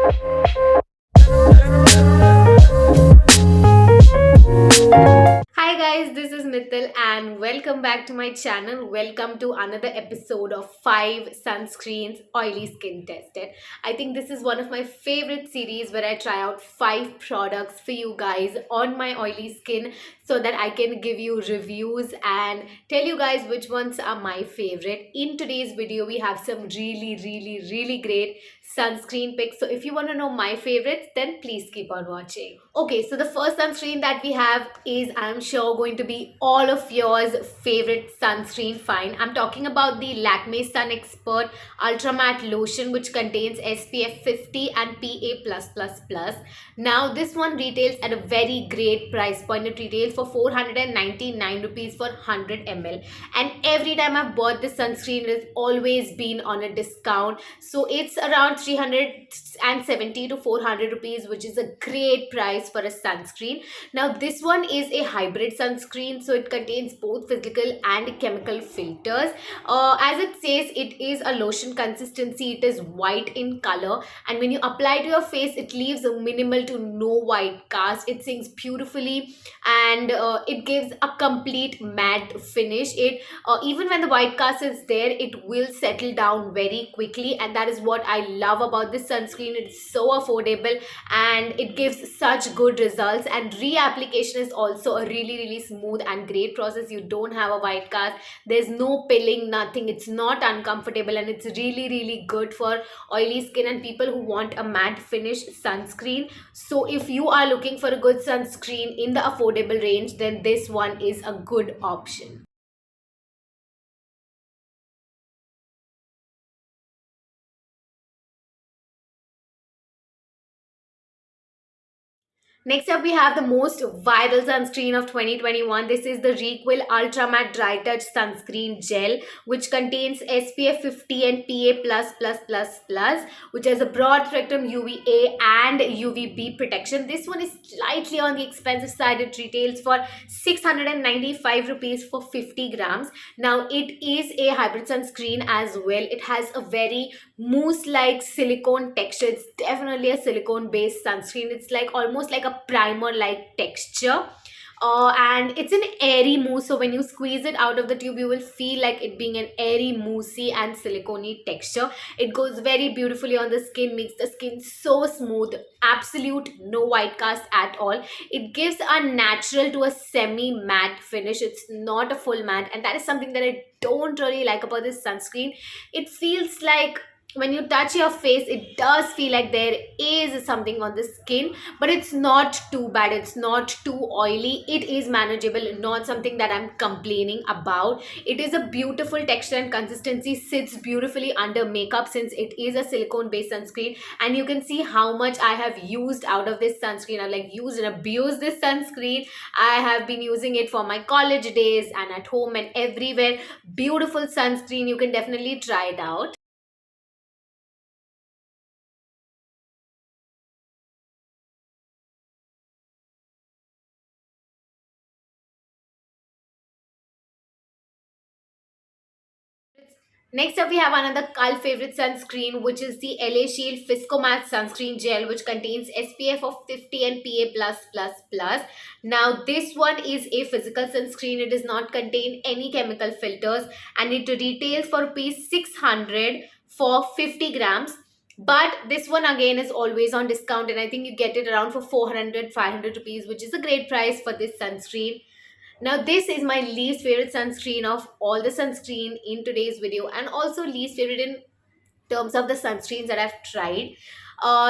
Hi guys, this is Mithil and welcome back to my channel. Welcome to another episode of 5 sunscreens oily skin tested. I think this is one of my favorite series where I try out 5 products for you guys on my oily skin so that I can give you reviews and tell you guys which ones are my favorite. In today's video, we have some really great sunscreen picks. So if you want to know my favorites, then please keep on watching. Okay, so the first sunscreen that we have is, I'm sure, going to be all of yours favorite sunscreen find. I'm talking about the Lakme Sun Expert Ultra Matte Lotion, which contains SPF 50 and PA+++. Now, this one retails at a very great price point. It retails for 499 rupees for 100 ml. And every time I've bought this sunscreen, it has always been on a discount. So it's around 370 to 400 rupees, which is a great price for a sunscreen. Now, this one is a hybrid sunscreen, so it contains both physical and chemical filters. As it says, it is a lotion consistency. It is white in color, and when you apply to your face, it leaves a minimal to no white cast. It sinks beautifully, and it gives a complete matte finish. It even when the white cast is there, it will settle down very quickly, and that is what I love about this sunscreen. It's so affordable and it gives such good results, and reapplication is also a really smooth and great process. You don't have a white cast, there's no pilling, nothing. It's not uncomfortable, and it's really good for oily skin and people who want a matte finish sunscreen. So if you are looking for a good sunscreen in the affordable range, then this one is a good option. Next up, we have the most viral sunscreen of 2021. This is the Requil Ultra Matte Dry Touch Sunscreen Gel, which contains SPF 50 and PA++++, which has a broad spectrum UVA and UVB protection. This one is slightly on the expensive side. It retails for 695 rupees for 50 grams. Now, it is a hybrid sunscreen as well. It has a very mousse like silicone texture. It's definitely a silicone based sunscreen. It's like almost like a primer like texture. And it's an airy mousse, so when you squeeze it out of the tube, you will feel like it being an airy, moussey and silicone texture. It goes very beautifully on the skin, makes the skin so smooth, absolute no white cast at all. It gives a natural to a semi matte finish. It's not a full matte, and that is something that I don't really like about this sunscreen. It feels like when you touch your face, it does feel like there is something on the skin, but it's not too bad, it's not too oily, it is manageable, not something that I'm complaining about. It is a beautiful texture and consistency, sits beautifully under makeup since it is a silicone based sunscreen. And you can see how much I have used out of this sunscreen. I like used and abused this sunscreen. I have been using it for my college days and at home and everywhere. Beautiful sunscreen, you can definitely try it out. Next up, we have another cult favorite sunscreen, which is the LA Shield Fisco Matte Sunscreen Gel, which contains SPF of 50 and PA+++. Now, this one is a physical sunscreen. It does not contain any chemical filters, and it retails for rupees 600 for 50 grams. But this one again is always on discount, and I think you get it around for 400, 500 rupees, which is a great price for this sunscreen. Now, this is my least favorite sunscreen of all the sunscreen in today's video, and also least favorite in terms of the sunscreens that I've tried.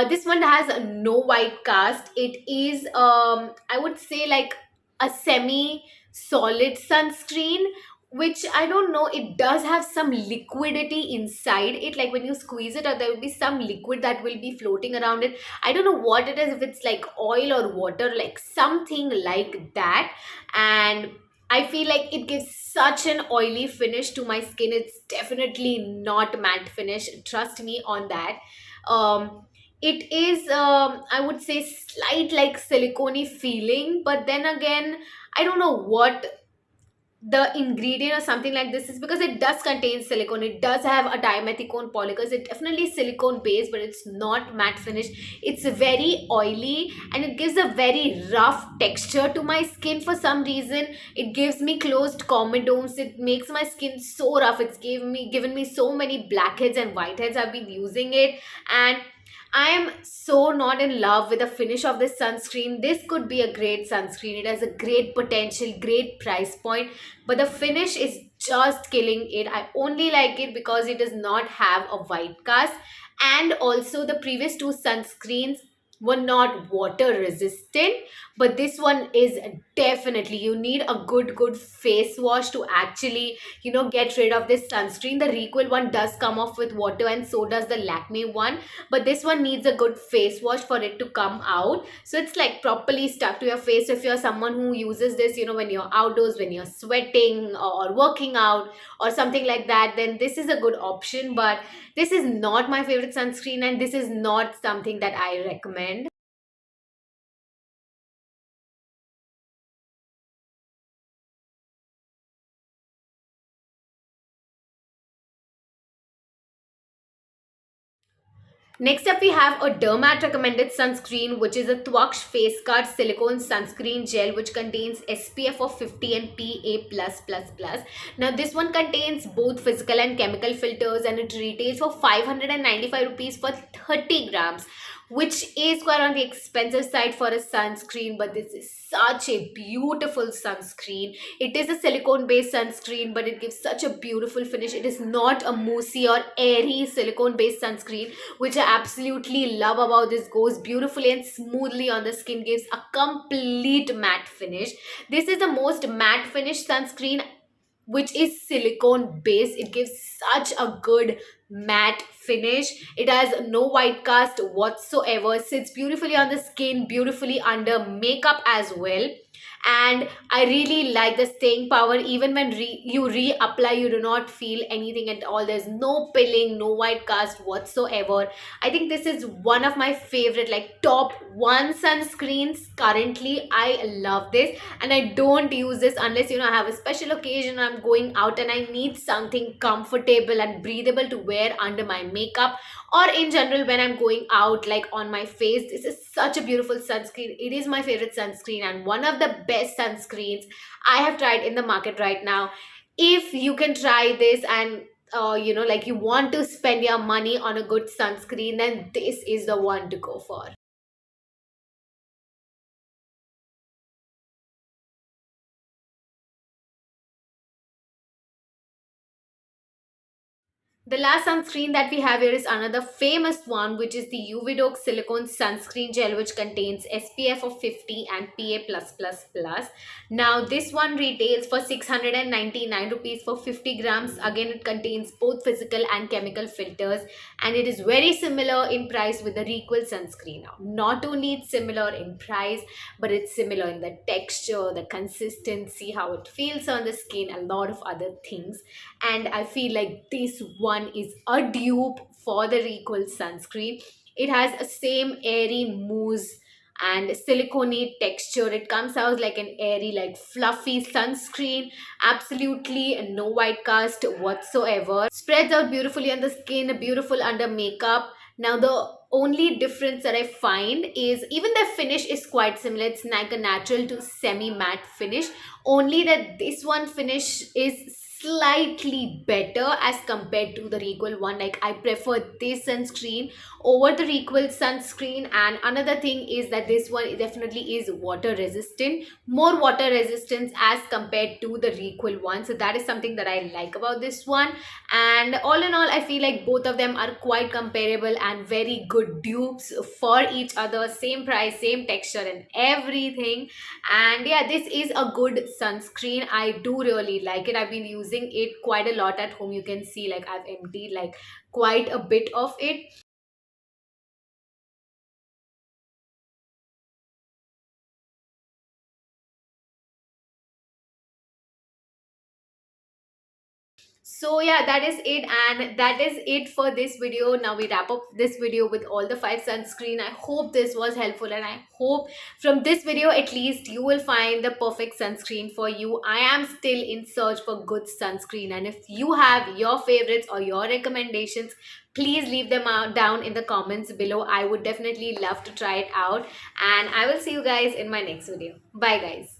This one has no white cast. It is, I would say, like a semi solid sunscreen, which I don't know, it does have some liquidity inside it. Like when you squeeze it out, there will be some liquid that will be floating around it. I don't know what it is, if it's like oil or water, like something like that. And I feel like it gives such an oily finish to my skin. It's definitely not matte finish. Trust me on that. It is, I would say, slight like silicone feeling, but then again, I don't know what the ingredient or something like this is because it does contain silicone. It does have a dimethicone polymers. It definitely is silicone based, but it's not matte finish. It's very oily and it gives a very rough texture to my skin for some reason. It gives me closed comedones. It makes my skin so rough. It's given me so many blackheads and whiteheads. I've been using it, and I am so not in love with the finish of this sunscreen. This could be a great sunscreen. It has a great potential, great price point, but the finish is just killing it. I only like it because it does not have a white cast, and also the previous two sunscreens were not water resistant, but this one is definitely. You need a good face wash to actually get rid of this sunscreen. The Requel one does come off with water, and so does the Lakme one, but this one needs a good face wash for it to come out, so it's like properly stuck to your face. If you're someone who uses this when you're outdoors, when you're sweating or working out or something like that, then this is a good option. But this is not my favorite sunscreen, and this is not something that I recommend. Next up, we have a Dermat recommended sunscreen, which is a Twaksh Face Guard Silicone Sunscreen Gel, which contains SPF of 50 and PA+++. Now, this one contains both physical and chemical filters, and it retails for 595 rupees for 30 grams, which is quite on the expensive side for a sunscreen. But this is such a beautiful sunscreen. It is a silicone based sunscreen, but it gives such a beautiful finish. It is not a moussey or airy silicone based sunscreen, which I absolutely love about this. Goes beautifully and smoothly on the skin, gives a complete matte finish. This is the most matte finish sunscreen which is silicone based. It gives such a good matte finish. It has no white cast whatsoever, sits beautifully on the skin, beautifully under makeup as well. And I really like the staying power. Even when you reapply, you do not feel anything at all. There's no pilling, no white cast whatsoever. I think this is one of my favorite, like top one sunscreens currently. I love this, and I don't use this unless I have a special occasion. I'm going out and I need something comfortable and breathable to wear under my makeup, or in general when I'm going out, like on my face. This is such a beautiful sunscreen. It is my favorite sunscreen and one of the best sunscreens I have tried in the market right now. If you can try this, and like you want to spend your money on a good sunscreen, then this is the one to go for. The last sunscreen that we have here is another famous one, which is the Uvidog Silicone Sunscreen Gel, which contains SPF of 50 and PA+++. Now, this one retails for 699 rupees for 50 grams. Again, it contains both physical and chemical filters, and it is very similar in price with the Requel sunscreen. Now, not only it's similar in price, but it's similar in the texture, the consistency, how it feels on the skin, a lot of other things. And I feel like this one is a dupe for the Requel sunscreen. It has a same airy mousse and silicone texture. It comes out like an airy, like fluffy sunscreen. Absolutely no white cast whatsoever. Spreads out beautifully on the skin, beautiful under makeup. Now, the only difference that I find is even the finish is quite similar. It's like a natural to semi matte finish, only that this one finish is slightly better as compared to the Requel one. Like, I prefer this sunscreen over the Requel sunscreen. And another thing is that this one definitely is water resistant, more water resistance as compared to the Requel one. So that is something that I like about this one. And all in all, I feel like both of them are quite comparable and very good dupes for each other. Same price, same texture, and everything. And yeah, this is a good sunscreen. I do really like it. I've been using it quite a lot at home. You can see, like, I've emptied like quite a bit of it. So yeah, that is it, and that is it for this video. Now we wrap up this video with all the five sunscreen. I hope this was helpful, and I hope from this video at least you will find the perfect sunscreen for you. I am still in search for good sunscreen, and if you have your favorites or your recommendations, please leave them out down in the comments below. I would definitely love to try it out, and I will see you guys in my next video. Bye guys.